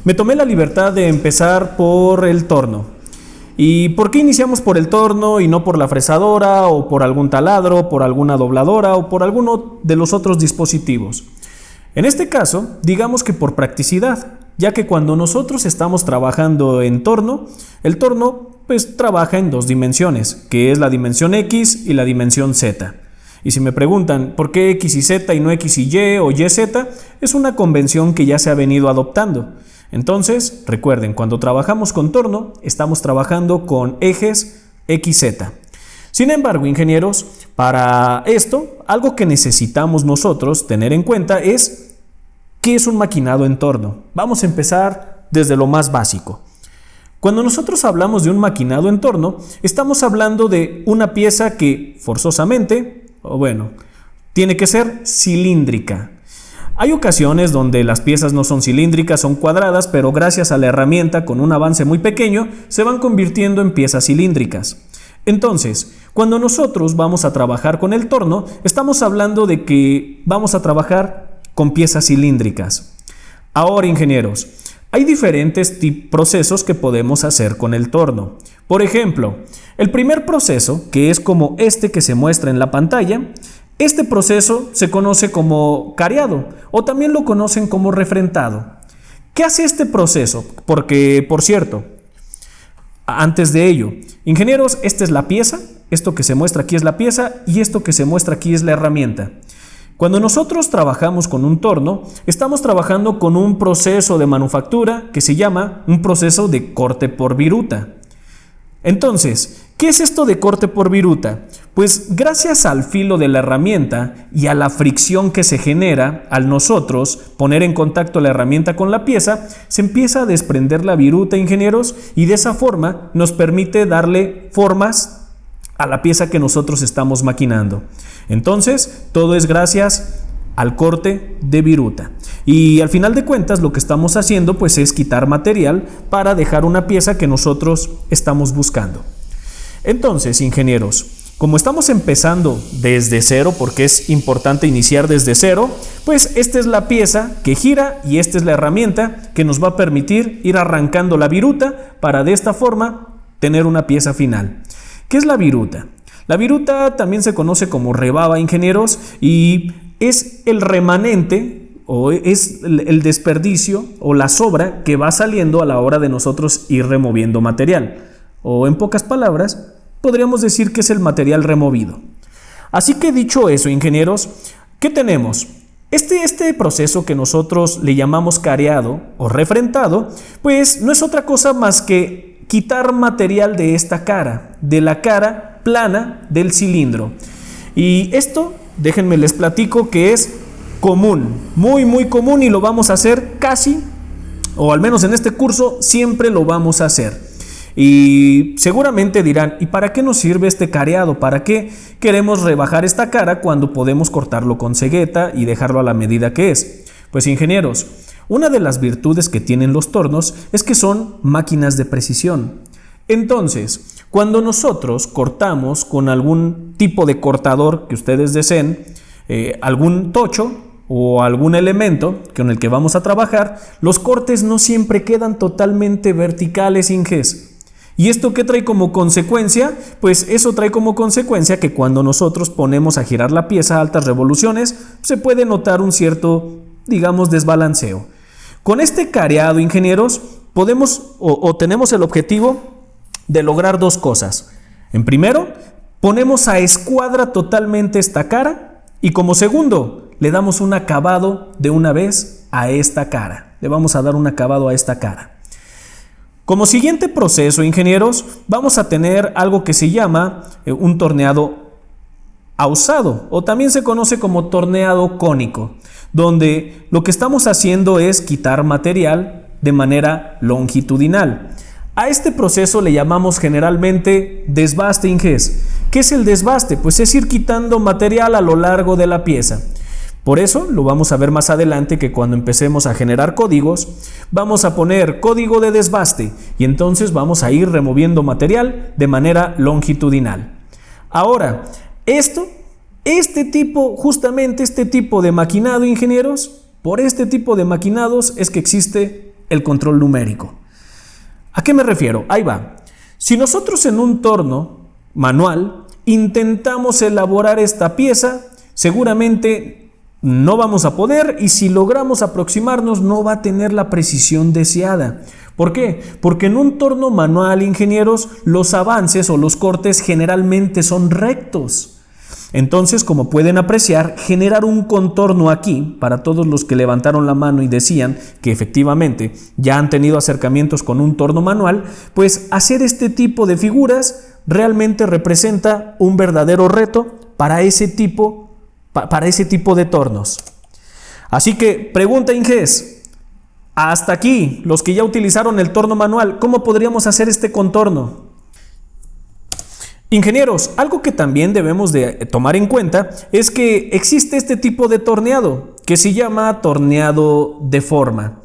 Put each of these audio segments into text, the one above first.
Me tomé la libertad de empezar por el torno. ¿Y por qué iniciamos por el torno y no por la fresadora o por algún taladro, por alguna dobladora o por alguno de los otros dispositivos? En este caso, digamos que por practicidad, ya que cuando nosotros estamos trabajando en torno, el torno pues trabaja en dos dimensiones, que es la dimensión X y la dimensión Z. Y si me preguntan por qué X y Z y no X y Y o Y, Z, es una convención que ya se ha venido adoptando. Entonces, recuerden, cuando trabajamos con torno, estamos trabajando con ejes XZ. Sin embargo, ingenieros, para esto, algo que necesitamos nosotros tener en cuenta es ¿qué es un maquinado en torno? Vamos a empezar desde lo más básico. Cuando nosotros hablamos de un maquinado en torno, estamos hablando de una pieza que forzosamente, tiene que ser cilíndrica. Hay ocasiones donde las piezas no son cilíndricas, son cuadradas, pero gracias a la herramienta con un avance muy pequeño se van convirtiendo en piezas cilíndricas. Entonces, cuando nosotros vamos a trabajar con el torno, estamos hablando de que vamos a trabajar con piezas cilíndricas. Ahora, ingenieros, hay diferentes procesos que podemos hacer con el torno. Por ejemplo, el primer proceso, que es como este que se muestra en la pantalla, este proceso se conoce como careado o también lo conocen como refrentado. ¿Qué hace este proceso? Porque, por cierto, antes de ello, ingenieros, esta es la pieza, esto que se muestra aquí es la pieza y esto que se muestra aquí es la herramienta. Cuando nosotros trabajamos con un torno, estamos trabajando con un proceso de manufactura que se llama un proceso de corte por viruta. Entonces, ¿qué es esto de corte por viruta? Pues gracias al filo de la herramienta y a la fricción que se genera al nosotros poner en contacto la herramienta con la pieza, se empieza a desprender la viruta, ingenieros, y de esa forma nos permite darle formas a la pieza que nosotros estamos maquinando. Entonces, todo es gracias al corte de viruta. Y al final de cuentas lo que estamos haciendo pues es quitar material para dejar una pieza que nosotros estamos buscando. Entonces, ingenieros, como estamos empezando desde cero, porque es importante iniciar desde cero, pues esta es la pieza que gira y esta es la herramienta que nos va a permitir ir arrancando la viruta para de esta forma tener una pieza final. ¿Qué es la viruta? La viruta también se conoce como rebaba, ingenieros, y es el remanente o es el desperdicio o la sobra que va saliendo a la hora de nosotros ir removiendo material. O en pocas palabras, podríamos decir que es el material removido. Así que dicho eso, ingenieros, ¿qué tenemos? Este proceso que nosotros le llamamos careado o refrentado, pues no es otra cosa más que quitar material de esta cara, de la cara plana del cilindro. Y esto, déjenme les platico que es común, muy común, y lo vamos a hacer casi, o al menos en este curso, siempre lo vamos a hacer. Y seguramente dirán, ¿y para qué nos sirve este careado? ¿Para qué queremos rebajar esta cara cuando podemos cortarlo con cegueta y dejarlo a la medida que es? Pues ingenieros, una de las virtudes que tienen los tornos es que son máquinas de precisión. Entonces, cuando nosotros cortamos con algún tipo de cortador que ustedes deseen, algún tocho o algún elemento con el que vamos a trabajar, los cortes no siempre quedan totalmente verticales, inges. ¿Y esto qué trae como consecuencia? Pues eso trae como consecuencia que cuando nosotros ponemos a girar la pieza a altas revoluciones, se puede notar un cierto, digamos, desbalanceo. Con este careado, ingenieros, podemos o tenemos el objetivo de lograr dos cosas. En primero, ponemos a escuadra totalmente esta cara, y como segundo, le damos un acabado de una vez a esta cara. Le vamos a dar un acabado a esta cara. Como siguiente proceso, ingenieros, vamos a tener algo que se llama un torneado ausado, o también se conoce como torneado cónico, donde lo que estamos haciendo es quitar material de manera longitudinal. A este proceso le llamamos generalmente desbaste, inges. ¿Qué es el desbaste? Pues es ir quitando material a lo largo de la pieza. Por eso lo vamos a ver más adelante, que cuando empecemos a generar códigos, vamos a poner código de desbaste y entonces vamos a ir removiendo material de manera longitudinal. Ahora, justamente este tipo de maquinado, ingenieros, por este tipo de maquinados es que existe el control numérico. ¿A qué me refiero? Ahí va. Si nosotros en un torno manual intentamos elaborar esta pieza, seguramente no vamos a poder, y si logramos aproximarnos no va a tener la precisión deseada. ¿Por qué? Porque en un torno manual, ingenieros, los avances o los cortes generalmente son rectos. Entonces, como pueden apreciar, generar un contorno aquí, para todos los que levantaron la mano y decían que efectivamente ya han tenido acercamientos con un torno manual, pues hacer este tipo de figuras realmente representa un verdadero reto para ese tipo de tornos. Así que, pregunta Inges, hasta aquí, los que ya utilizaron el torno manual, ¿cómo podríamos hacer este contorno? Ingenieros, algo que también debemos de tomar en cuenta es que existe este tipo de torneado que se llama torneado de forma.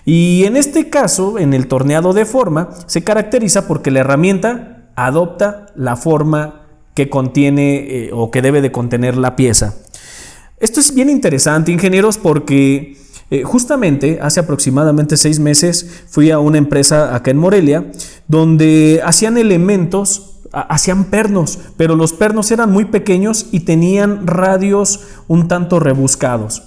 Y en este caso, en el torneado de forma, se caracteriza porque la herramienta adopta la forma que contiene o que debe de contener la pieza. Esto es bien interesante, ingenieros, porque justamente hace aproximadamente 6 meses fui a una empresa acá en Morelia donde hacían elementos. Hacían pernos, pero los pernos eran muy pequeños y tenían radios un tanto rebuscados.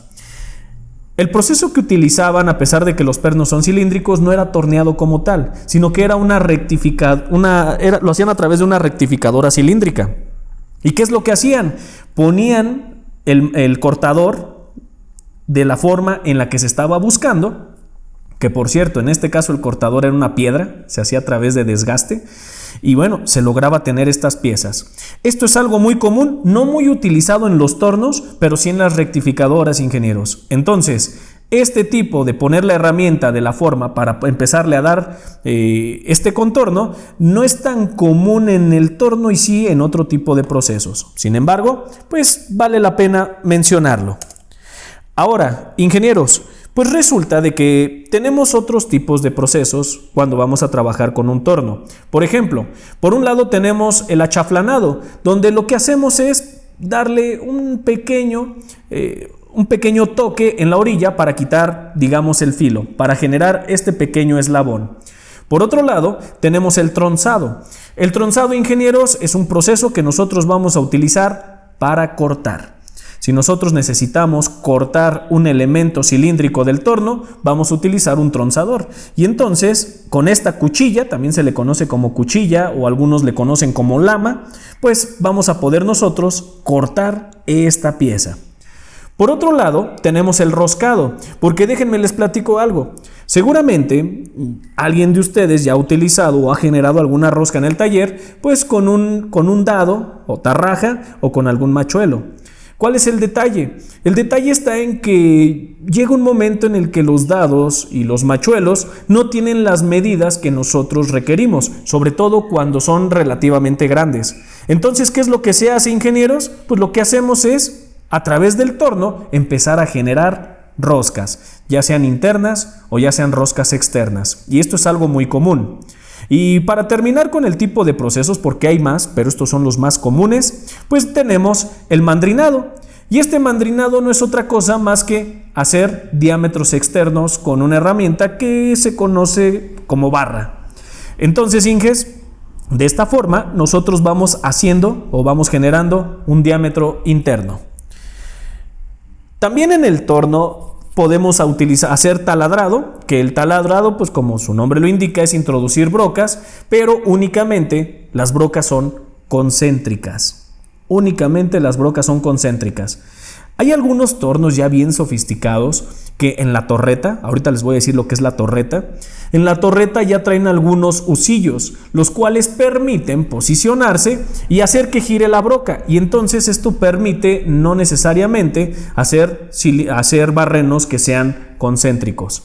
El proceso que utilizaban, a pesar de que los pernos son cilíndricos, no era torneado como tal, sino que era lo hacían a través de una rectificadora cilíndrica. ¿Y qué es lo que hacían? Ponían el cortador de la forma en la que se estaba buscando, que por cierto, en este caso el cortador era una piedra, se hacía a través de desgaste, y bueno, se lograba tener estas piezas. Esto es algo muy común, no muy utilizado en los tornos, pero sí en las rectificadoras, ingenieros. Entonces, este tipo de poner la herramienta de la forma para empezarle a dar este contorno no es tan común en el torno y sí en otro tipo de procesos. Sin embargo, pues vale la pena mencionarlo. Ahora, ingenieros, pues resulta de que tenemos otros tipos de procesos cuando vamos a trabajar con un torno. Por ejemplo, por un lado tenemos el achaflanado, donde lo que hacemos es darle un pequeño toque en la orilla para quitar, digamos, el filo, para generar este pequeño eslabón. Por otro lado, tenemos el tronzado. El tronzado, ingenieros, es un proceso que nosotros vamos a utilizar para cortar. Si nosotros necesitamos cortar un elemento cilíndrico del torno, vamos a utilizar un tronzador. Y entonces, con esta cuchilla, también se le conoce como cuchilla o algunos le conocen como lama, pues vamos a poder nosotros cortar esta pieza. Por otro lado, tenemos el roscado, porque déjenme les platico algo. Seguramente alguien de ustedes ya ha utilizado o ha generado alguna rosca en el taller, pues con un dado o tarraja o con algún machuelo. ¿Cuál es el detalle? El detalle está en que llega un momento en el que los dados y los machuelos no tienen las medidas que nosotros requerimos, sobre todo cuando son relativamente grandes. Entonces, ¿qué es lo que se hace, ingenieros? Pues lo que hacemos es, a través del torno, empezar a generar roscas, ya sean internas o ya sean roscas externas. Y esto es algo muy común. Y para terminar con el tipo de procesos, porque hay más, pero estos son los más comunes, pues tenemos el mandrinado. Y este mandrinado no es otra cosa más que hacer diámetros externos con una herramienta que se conoce como barra. Entonces, Inges, de esta forma nosotros vamos haciendo o vamos generando un diámetro interno. También en el torno podemos hacer taladrado, que el taladrado, pues como su nombre lo indica, es introducir brocas, pero únicamente las brocas son concéntricas. Únicamente las brocas son concéntricas. Hay algunos tornos ya bien sofisticados que en la torreta, ahorita les voy a decir lo que es la torreta, en la torreta ya traen algunos husillos, los cuales permiten posicionarse y hacer que gire la broca, y entonces esto permite no necesariamente hacer barrenos que sean concéntricos.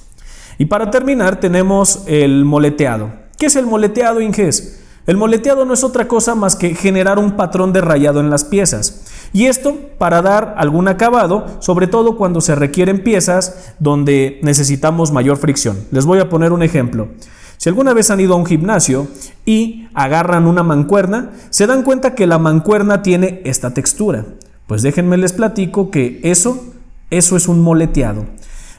Y para terminar tenemos el moleteado. ¿Qué es el moleteado, Inges? El moleteado no es otra cosa más que generar un patrón de rayado en las piezas. Y esto para dar algún acabado, sobre todo cuando se requieren piezas donde necesitamos mayor fricción. Les voy a poner un ejemplo. Si alguna vez han ido a un gimnasio y agarran una mancuerna, se dan cuenta que la mancuerna tiene esta textura. Pues déjenme les platico que eso es un moleteado.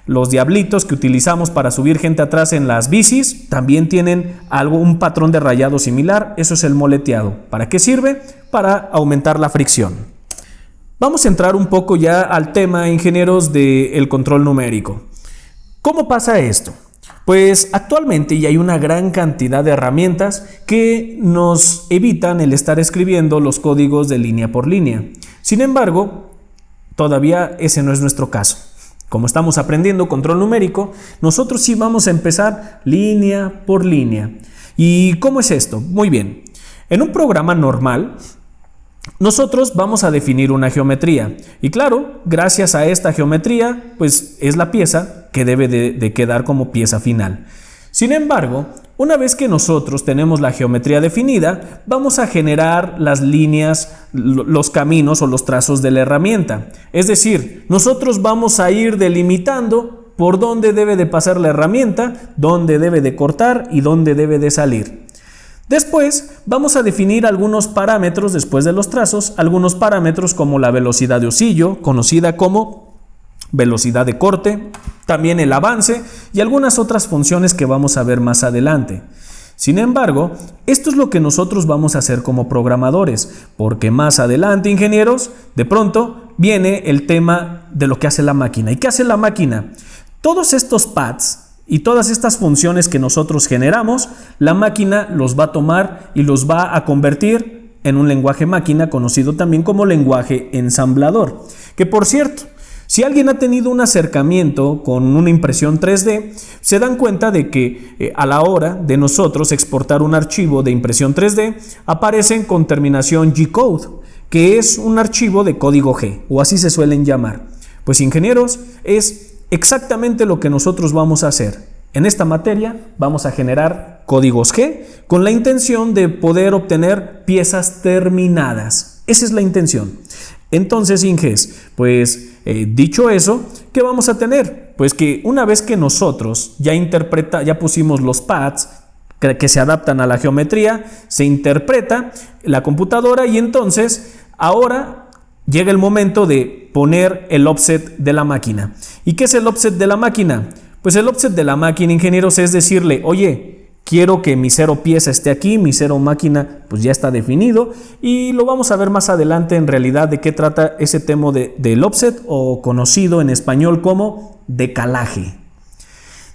Los diablitos que utilizamos para subir gente atrás en las bicis también tienen un patrón de rayado similar. Eso es el moleteado. ¿Para qué sirve? Para aumentar la fricción. Vamos a entrar un poco ya al tema, ingenieros, del control numérico. ¿Cómo pasa esto? Pues actualmente ya hay una gran cantidad de herramientas que nos evitan el estar escribiendo los códigos de línea por línea. Sin embargo, todavía ese no es nuestro caso. Como estamos aprendiendo control numérico, nosotros sí vamos a empezar línea por línea. ¿Y cómo es esto? Muy bien. En un programa normal, nosotros vamos a definir una geometría. Y claro, gracias a esta geometría, pues es la pieza que debe de quedar como pieza final. Sin embargo, una vez que nosotros tenemos la geometría definida, vamos a generar las líneas, los caminos o los trazos de la herramienta. Es decir, nosotros vamos a ir delimitando por dónde debe de pasar la herramienta, dónde debe de cortar y dónde debe de salir. Después vamos a definir algunos parámetros después de los trazos, algunos parámetros como la velocidad de osillo, conocida como velocidad de corte, también el avance y algunas otras funciones que vamos a ver más adelante. Sin embargo, esto es lo que nosotros vamos a hacer como programadores, porque más adelante, ingenieros, de pronto viene el tema de lo que hace la máquina. ¿Y qué hace la máquina? Todos estos paths y todas estas funciones que nosotros generamos, la máquina los va a tomar y los va a convertir en un lenguaje máquina conocido también como lenguaje ensamblador. Que por cierto, si alguien ha tenido un acercamiento con una impresión 3D, se dan cuenta de que a la hora de nosotros exportar un archivo de impresión 3D, aparecen con terminación G-code, que es un archivo de código G, o así se suelen llamar. Pues ingenieros, es exactamente lo que nosotros vamos a hacer. En esta materia vamos a generar códigos G con la intención de poder obtener piezas terminadas. Esa es la intención. Entonces, Inges, pues dicho eso, ¿qué vamos a tener? Pues que una vez que nosotros ya pusimos los paths que se adaptan a la geometría, se interpreta la computadora y entonces ahora llega el momento de poner el offset de la máquina. ¿Y qué es el offset de la máquina? Pues el offset de la máquina, ingenieros, es decirle, oye, quiero que mi cero pieza esté aquí, mi cero máquina pues ya está definido y lo vamos a ver más adelante en realidad de qué trata ese tema del offset o conocido en español como decalaje.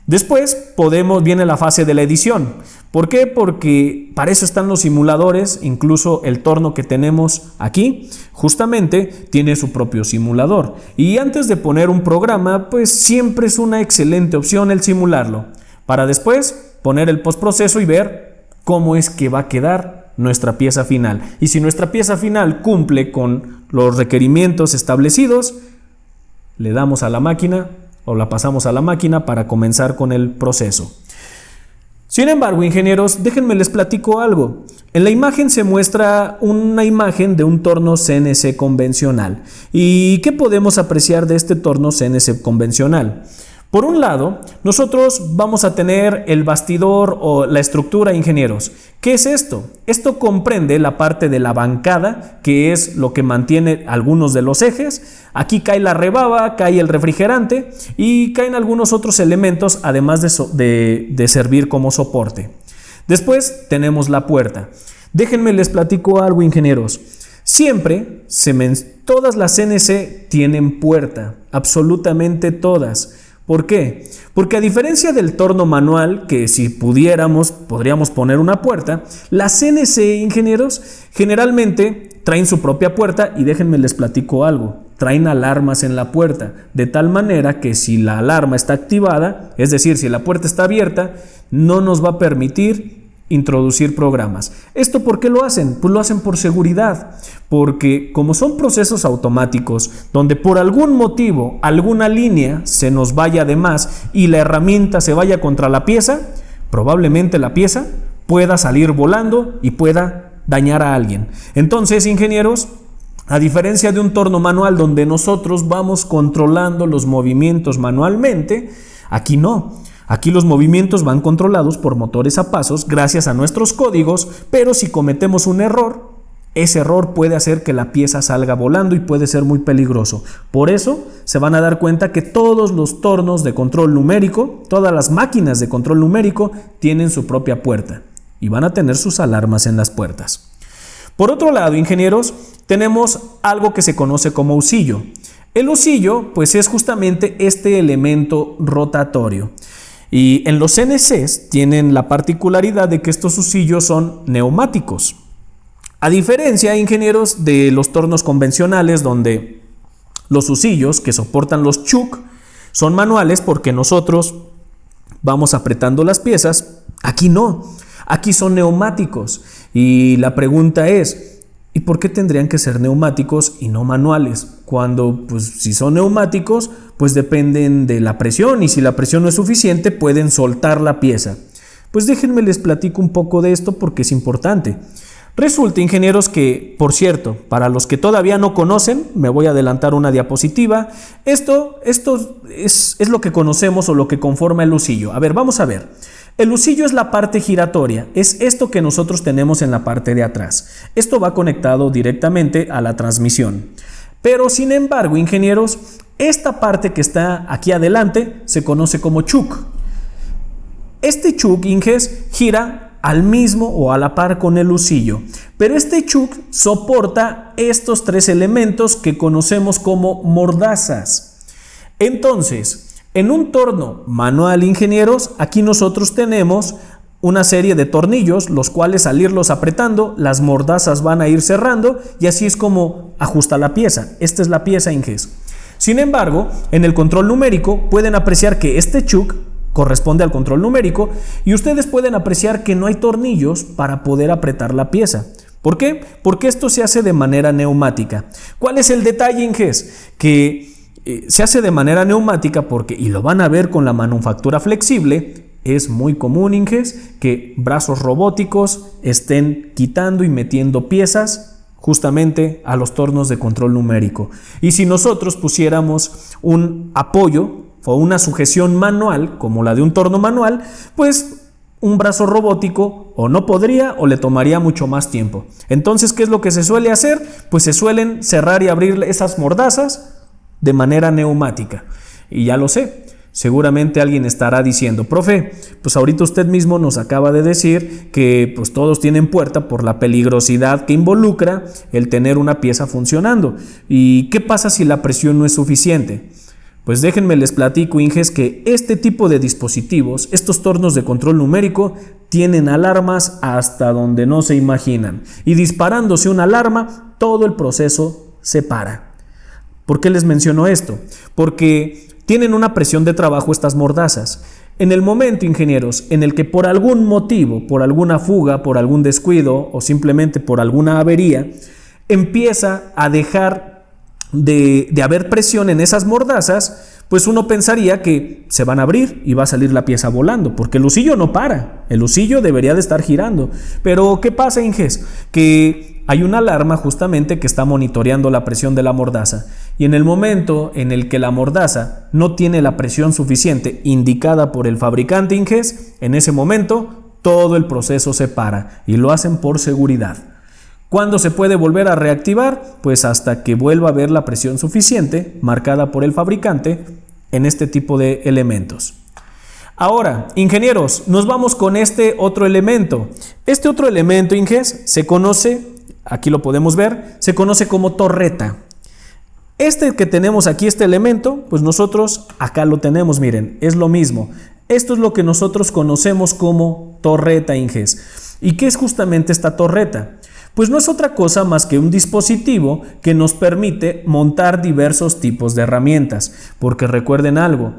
Después viene la fase de la edición. ¿Por qué? Porque para eso están los simuladores, incluso el torno que tenemos aquí, justamente tiene su propio simulador. Y antes de poner un programa, pues siempre es una excelente opción el simularlo, para después poner el postproceso y ver cómo es que va a quedar nuestra pieza final. Y si nuestra pieza final cumple con los requerimientos establecidos, le damos a la máquina o la pasamos a la máquina para comenzar con el proceso. Sin embargo, ingenieros, déjenme les platico algo. En la imagen se muestra una imagen de un torno CNC convencional. ¿Y qué podemos apreciar de este torno CNC convencional? Por un lado, nosotros vamos a tener el bastidor o la estructura, ingenieros. ¿Qué es esto? Esto comprende la parte de la bancada, que es lo que mantiene algunos de los ejes. Aquí cae la rebaba, cae el refrigerante y caen algunos otros elementos, además de servir como soporte. Después tenemos la puerta. Déjenme les platico algo, ingenieros. Siempre, todas las CNC tienen puerta, absolutamente todas. ¿Por qué? Porque a diferencia del torno manual, que si podríamos poner una puerta, las CNC, ingenieros, generalmente traen su propia puerta y déjenme les platico algo. Traen alarmas en la puerta, de tal manera que si la alarma está activada, es decir, si la puerta está abierta, no nos va a permitir introducir programas. ¿Esto por qué lo hacen? Pues lo hacen por seguridad, porque como son procesos automáticos donde por algún motivo alguna línea se nos vaya de más y la herramienta se vaya contra la pieza, probablemente la pieza pueda salir volando y pueda dañar a alguien. Entonces, ingenieros, a diferencia de un torno manual donde nosotros vamos controlando los movimientos manualmente, aquí no. Aquí los movimientos van controlados por motores a pasos gracias a nuestros códigos, pero si cometemos un error, Ese error puede hacer que la pieza salga volando y puede ser muy peligroso. Por eso se van a dar cuenta que todos los tornos de control numérico, todas las máquinas de control numérico tienen su propia puerta y van a tener sus alarmas en las puertas. Por otro lado, ingenieros, tenemos algo que se conoce como husillo. El husillo, pues, es justamente este elemento rotatorio. Y en los CNCs tienen la particularidad de que estos husillos son neumáticos. A diferencia, ingenieros, de los tornos convencionales donde los husillos que soportan los chuck son manuales porque nosotros vamos apretando las piezas, aquí no, aquí son neumáticos. Y la pregunta es, ¿y por qué tendrían que ser neumáticos y no manuales? Cuando, pues, si son neumáticos, pues dependen de la presión y si la presión no es suficiente pueden soltar la pieza. Pues déjenme les platico un poco de esto porque es importante. Resulta, ingenieros, que, por cierto, para los que todavía no conocen, me voy a adelantar una diapositiva, esto es lo que conocemos o lo que conforma el husillo. A ver, vamos a ver. El husillo es la parte giratoria, es esto que nosotros tenemos en la parte de atrás. Esto va conectado directamente a la transmisión. Pero, sin embargo, ingenieros, esta parte que está aquí adelante se conoce como chuck. Este chuck, inges, gira al mismo o a la par con el husillo, pero este chuck soporta estos tres elementos que conocemos como mordazas. Entonces, en un torno manual, ingenieros, aquí nosotros tenemos una serie de tornillos, los cuales al irlos apretando, las mordazas van a ir cerrando y así es como ajusta la pieza. Esta es la pieza, inges. Sin embargo, en el control numérico pueden apreciar que este chuck corresponde al control numérico y ustedes pueden apreciar que no hay tornillos para poder apretar la pieza. ¿Por qué? Porque esto se hace de manera neumática. ¿Cuál es el detalle, inges? Que se hace de manera neumática porque, y lo van a ver con la manufactura flexible, es muy común, inges, que brazos robóticos estén quitando y metiendo piezas justamente a los tornos de control numérico. Y si nosotros pusiéramos un apoyo o una sujeción manual, como la de un torno manual, pues un brazo robótico o no podría o le tomaría mucho más tiempo. Entonces, ¿qué es lo que se suele hacer? Pues se suelen cerrar y abrir esas mordazas de manera neumática. Y ya lo sé, seguramente alguien estará diciendo, profe, pues ahorita usted mismo nos acaba de decir que pues todos tienen puerta por la peligrosidad que involucra el tener una pieza funcionando. ¿Y qué pasa si la presión no es suficiente? Pues déjenme les platico, inges, que este tipo de dispositivos, estos tornos de control numérico, tienen alarmas hasta donde no se imaginan. Y disparándose una alarma, todo el proceso se para. ¿Por qué les menciono esto? Porque tienen una presión de trabajo estas mordazas. En el momento, ingenieros, en el que por algún motivo, por alguna fuga, por algún descuido o simplemente por alguna avería, empieza a dejar de haber presión en esas mordazas, pues uno pensaría que se van a abrir y va a salir la pieza volando, porque el husillo no para, el husillo debería de estar girando. Pero ¿qué pasa, inges? Que hay una alarma justamente que está monitoreando la presión de la mordaza, y en el momento en el que la mordaza no tiene la presión suficiente indicada por el fabricante, inges, en ese momento todo el proceso se para y lo hacen por seguridad. ¿Cuándo se puede volver a reactivar? Pues hasta que vuelva a haber la presión suficiente marcada por el fabricante en este tipo de elementos. Ahora, ingenieros, nos vamos con este otro elemento. Este otro elemento, inges, se conoce, aquí lo podemos ver, se conoce como torreta. Este que tenemos aquí, este elemento, pues nosotros acá lo tenemos, miren, es lo mismo. Esto es lo que nosotros conocemos como torreta, inges. ¿Y qué es justamente esta torreta? Pues no es otra cosa más que un dispositivo que nos permite montar diversos tipos de herramientas, porque recuerden algo,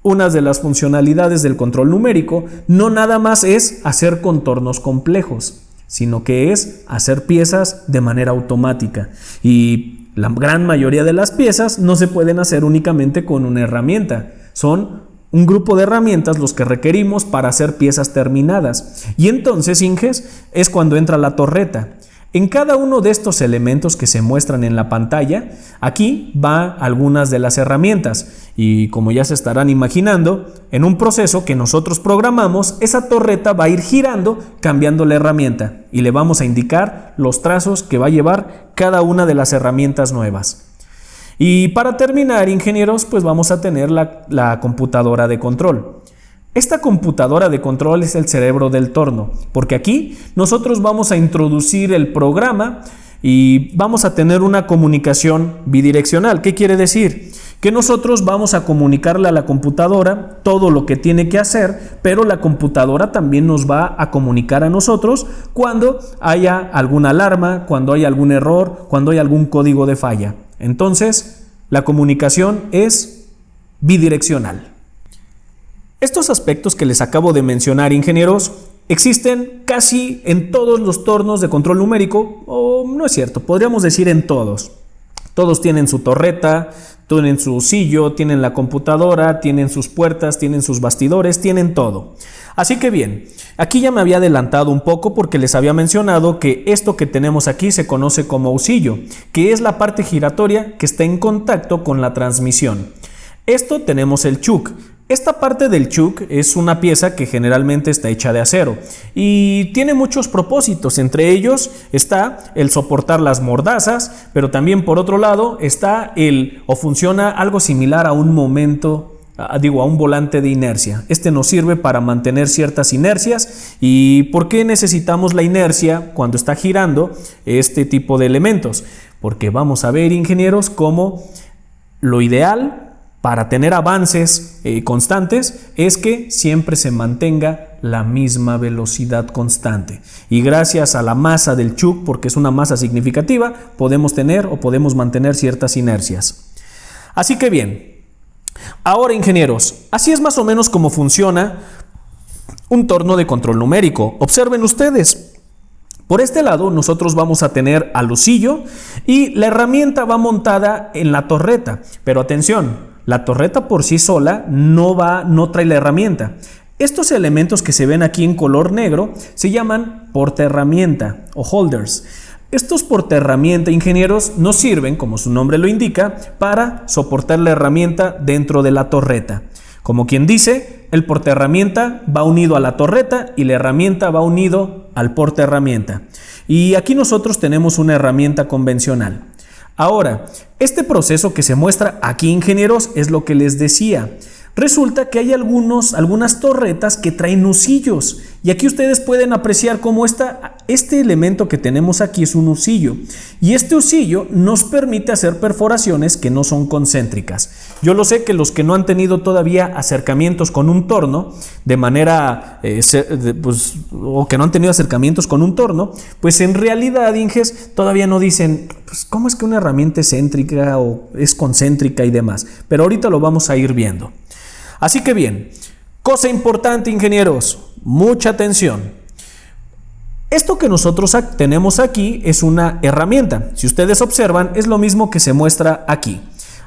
una de las funcionalidades del control numérico no nada más es hacer contornos complejos, sino que es hacer piezas de manera automática, y la gran mayoría de las piezas no se pueden hacer únicamente con una herramienta, son un grupo de herramientas los que requerimos para hacer piezas terminadas. Y entonces, inges, es cuando entra la torreta. En cada uno de estos elementos que se muestran en la pantalla, aquí van algunas de las herramientas y como ya se estarán imaginando, en un proceso que nosotros programamos, esa torreta va a ir girando cambiando la herramienta y le vamos a indicar los trazos que va a llevar cada una de las herramientas nuevas. Y para terminar, ingenieros, pues vamos a tener la computadora de control. Esta computadora de control es el cerebro del torno, porque aquí nosotros vamos a introducir el programa y vamos a tener una comunicación bidireccional. ¿Qué quiere decir? Que nosotros vamos a comunicarle a la computadora todo lo que tiene que hacer, pero la computadora también nos va a comunicar a nosotros cuando haya alguna alarma, cuando haya algún error, cuando haya algún código de falla. Entonces, la comunicación es bidireccional. Estos aspectos que les acabo de mencionar, ingenieros, existen casi en todos los tornos de control numérico, o no es cierto, podríamos decir en todos. Todos tienen su torreta, tienen su usillo, tienen la computadora, tienen sus puertas, tienen sus bastidores, tienen todo. Así que bien, aquí ya me había adelantado un poco porque les había mencionado que esto que tenemos aquí se conoce como usillo, que es la parte giratoria que está en contacto con la transmisión. Esto tenemos el chuck. Esta parte del chuck es una pieza que generalmente está hecha de acero y tiene muchos propósitos. Entre ellos está el soportar las mordazas, pero también por otro lado está funciona algo similar a un a un volante de inercia. Este nos sirve para mantener ciertas inercias. ¿Y por qué necesitamos la inercia cuando está girando este tipo de elementos? Porque vamos a ver, ingenieros, cómo lo ideal para tener avances constantes es que siempre se mantenga la misma velocidad constante. Y gracias a la masa del chuck, porque es una masa significativa, podemos tener o podemos mantener ciertas inercias. Así que bien, ahora ingenieros, así es más o menos como funciona un torno de control numérico. Observen ustedes. Por este lado nosotros vamos a tener al usillo y la herramienta va montada en la torreta. Pero atención, la torreta por sí sola no trae la herramienta. Estos elementos que se ven aquí en color negro se llaman portaherramienta o holders. Estos portaherramienta, ingenieros, nos sirven, como su nombre lo indica, para soportar la herramienta dentro de la torreta. Como quien dice, el portaherramienta va unido a la torreta y la herramienta va unido al portaherramienta. Y aquí nosotros tenemos una herramienta convencional. Ahora, este proceso que se muestra aquí, ingenieros, es lo que les decía. Resulta que hay algunas torretas que traen usillos y aquí ustedes pueden apreciar cómo este elemento que tenemos aquí es un usillo y este usillo nos permite hacer perforaciones que no son concéntricas. Yo lo sé que los que no han tenido todavía acercamientos con un torno de manera o que no han tenido acercamientos con un torno, pues en realidad, Inges, todavía no dicen pues cómo es que una herramienta es céntrica o es concéntrica y demás, pero ahorita lo vamos a ir viendo. Así que bien, cosa importante, ingenieros, mucha atención. Esto que nosotros tenemos aquí es una herramienta. Si ustedes observan, es lo mismo que se muestra aquí.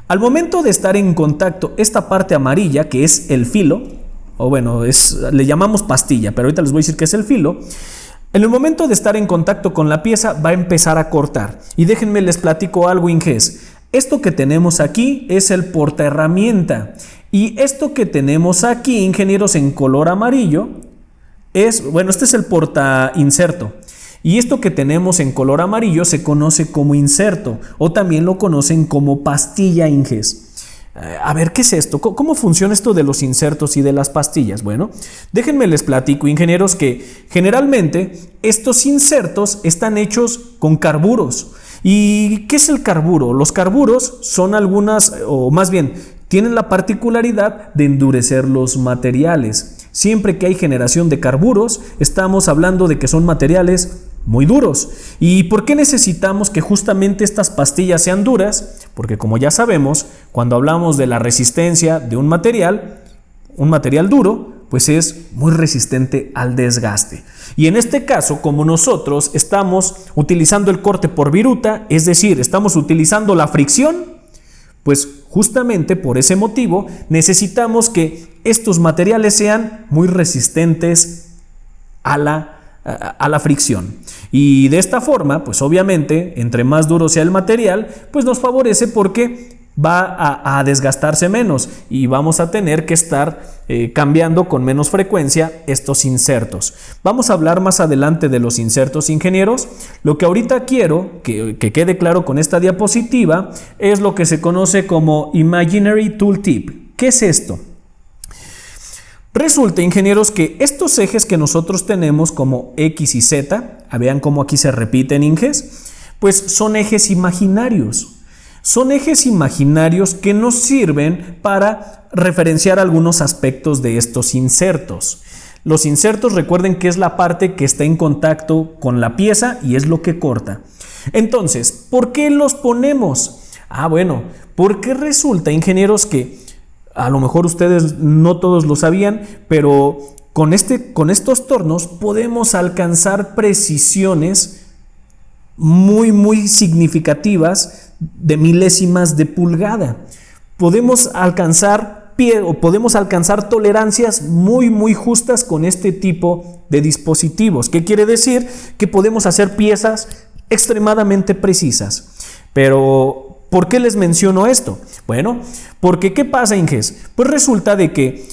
Al momento de estar en contacto, esta parte amarilla, que es el filo, o bueno, le llamamos pastilla, pero ahorita les voy a decir que es el filo. En el momento de estar en contacto con la pieza, va a empezar a cortar. Y déjenme les platico algo, Inges. Esto que tenemos aquí es el portaherramienta. Y esto que tenemos aquí, ingenieros, en color amarillo, este es el porta inserto. Y esto que tenemos en color amarillo se conoce como inserto o también lo conocen como pastilla, Inges. A ver, ¿qué es esto? ¿Cómo funciona esto de los insertos y de las pastillas? Bueno, déjenme les platico, ingenieros, que generalmente estos insertos están hechos con carburos. ¿Y qué es el carburo? Los carburos son tienen la particularidad de endurecer los materiales. Siempre que hay generación de carburos, estamos hablando de que son materiales muy duros. ¿Y por qué necesitamos que justamente estas pastillas sean duras? Porque como ya sabemos, cuando hablamos de la resistencia de un material duro, pues es muy resistente al desgaste. Y en este caso, como nosotros estamos utilizando el corte por viruta, es decir, estamos utilizando la fricción, pues justamente por ese motivo necesitamos que estos materiales sean muy resistentes a la a la fricción. Y de esta forma, pues obviamente, entre más duro sea el material, pues nos favorece porque va a desgastarse menos y vamos a tener que estar cambiando con menos frecuencia estos insertos. Vamos a hablar más adelante de los insertos, ingenieros. Lo que ahorita quiero que quede claro con esta diapositiva es lo que se conoce como Imaginary Tooltip. ¿Qué es esto? Resulta, ingenieros, que estos ejes que nosotros tenemos como X y Z, vean cómo aquí se repiten, inges, pues son ejes imaginarios. Son ejes imaginarios que nos sirven para referenciar algunos aspectos de estos insertos. Los insertos, recuerden que es la parte que está en contacto con la pieza y es lo que corta. Entonces, ¿por qué los ponemos? Bueno, porque resulta, ingenieros, que a lo mejor ustedes no todos lo sabían, pero con estos tornos podemos alcanzar precisiones muy significativas de milésimas de pulgada. Podemos alcanzar tolerancias muy justas con este tipo de dispositivos. ¿Qué quiere decir? Que podemos hacer piezas extremadamente precisas. Pero ¿por qué les menciono esto? Bueno, porque ¿qué pasa, Inges? Pues resulta de que,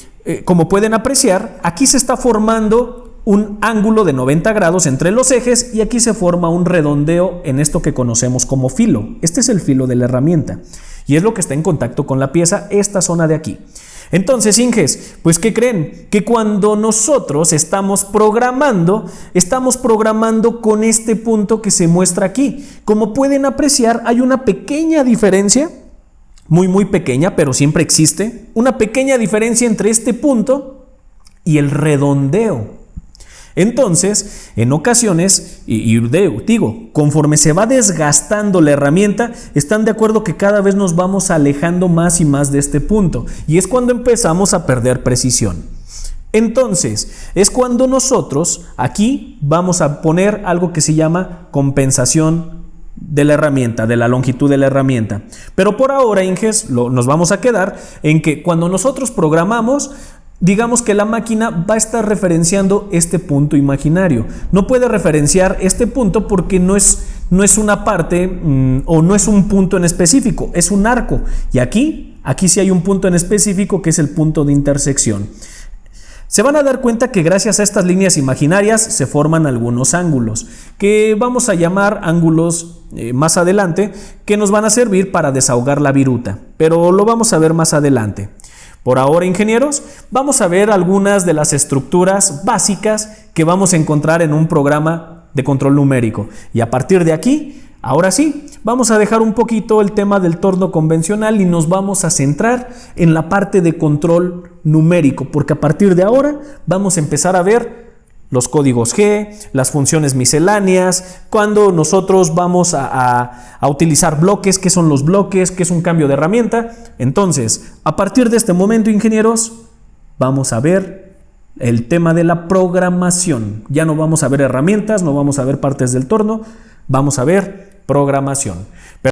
como pueden apreciar, aquí se está formando un ángulo de 90 grados entre los ejes y aquí se forma un redondeo en esto que conocemos como filo. Este es el filo de la herramienta y es lo que está en contacto con la pieza, esta zona de aquí. Entonces, Inges, pues ¿qué creen? Que cuando nosotros estamos programando con este punto que se muestra aquí. Como pueden apreciar, hay una pequeña diferencia, muy pequeña, pero siempre existe, una pequeña diferencia entre este punto y el redondeo. Entonces, en ocasiones, y digo, conforme se va desgastando la herramienta, están de acuerdo que cada vez nos vamos alejando más y más de este punto, y es cuando empezamos a perder precisión. Entonces, es cuando nosotros aquí vamos a poner algo que se llama compensación de la herramienta, de la longitud de la herramienta. Pero por ahora, Inges, nos vamos a quedar en que cuando nosotros programamos, digamos que la máquina va a estar referenciando este punto imaginario. No puede referenciar este punto porque no es una parte o no es un punto en específico, es un arco. Y aquí sí hay un punto en específico que es el punto de intersección. Se van a dar cuenta que gracias a estas líneas imaginarias se forman algunos ángulos, que vamos a llamar ángulos más adelante, que nos van a servir para desahogar la viruta, pero lo vamos a ver más adelante. Por ahora, ingenieros, vamos a ver algunas de las estructuras básicas que vamos a encontrar en un programa de control numérico. Y a partir de aquí, ahora sí, vamos a dejar un poquito el tema del torno convencional y nos vamos a centrar en la parte de control numérico, porque a partir de ahora vamos a empezar a ver los códigos G, las funciones misceláneas, cuando nosotros vamos a utilizar bloques, qué son los bloques, qué es un cambio de herramienta. Entonces, a partir de este momento, ingenieros, vamos a ver el tema de la programación. Ya no vamos a ver herramientas, no vamos a ver partes del torno, vamos a ver programación.